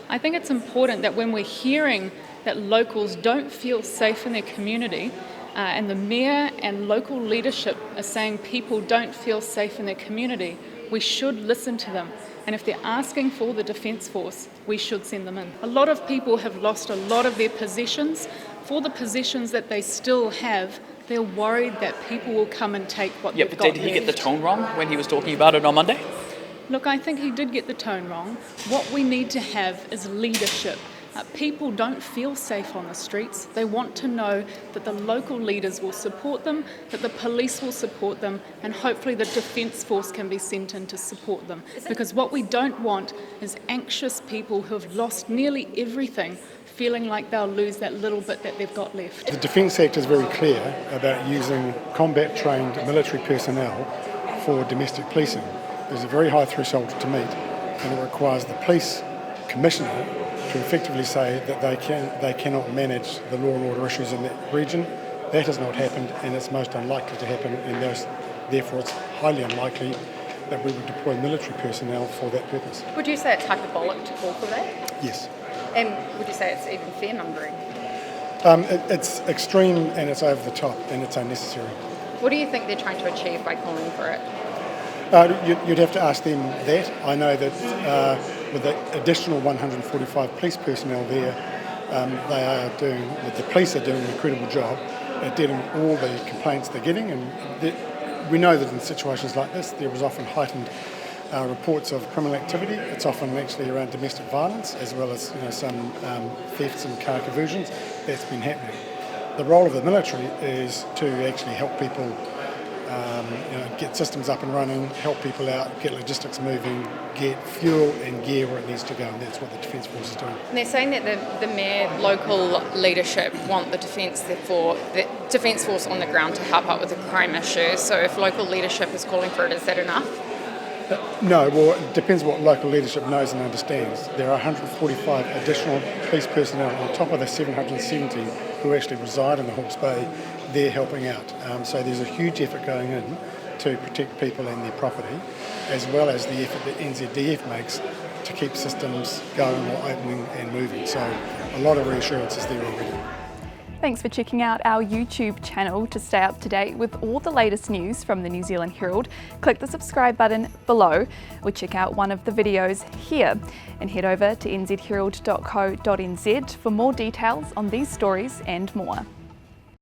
I think it's important that when we're hearing that locals don't feel safe in their community, and the mayor and local leadership are saying people don't feel safe in their community, we should listen to them. And if they're asking for the Defence Force, we should send them in. A lot of people have lost a lot of their possessions. For the possessions that they still have, they're worried that people will come and take what they've got. But did he get the tone wrong when he was talking about it on Monday? Look, I think he did get the tone wrong. What we need to have is leadership. People don't feel safe on the streets. They want to know that the local leaders will support them, that the police will support them, and hopefully the Defence Force can be sent in to support them. Because what we don't want is anxious people who have lost nearly everything feeling like they'll lose that little bit that they've got left. The Defence Act is very clear about using combat-trained military personnel for domestic policing. There's a very high threshold to meet, and it requires the police commissioner to effectively say that they cannot manage the law and order issues in that region. That has not happened, and it's most unlikely to happen, and therefore it's highly unlikely that we would deploy military personnel for that purpose. Would you say it's hyperbolic to call for that? Yes. And would you say it's even fear-mongering? It's extreme, and it's over the top, and it's unnecessary. What do you think they're trying to achieve by calling for it? You'd have to ask them that. I know that with the additional 145 police personnel there, the police are doing an incredible job at dealing with all the complaints they're getting, and we know that in situations like this there is often heightened reports of criminal activity. It's often actually around domestic violence, as well as some thefts and car conversions. That's been happening. The role of the military is to actually help people get systems up and running, help people out, get logistics moving, get fuel and gear where it needs to go, and that's what the Defence Force is doing. And they're saying that the mayor, local leadership want the Defence Force on the ground to help out with the crime issue. So if local leadership is calling for it, is that enough? No, well, it depends what local leadership knows and understands. There are 145 additional police personnel on top of the 770 who actually reside in the Hawke's Bay. They're helping out. So there's a huge effort going in to protect people and their property, as well as the effort that NZDF makes to keep systems going or opening and moving. So a lot of reassurances there already. Thanks for checking out our YouTube channel to stay up to date with all the latest news from the New Zealand Herald. Click the subscribe button below or check out one of the videos here, and head over to nzherald.co.nz for more details on these stories and more.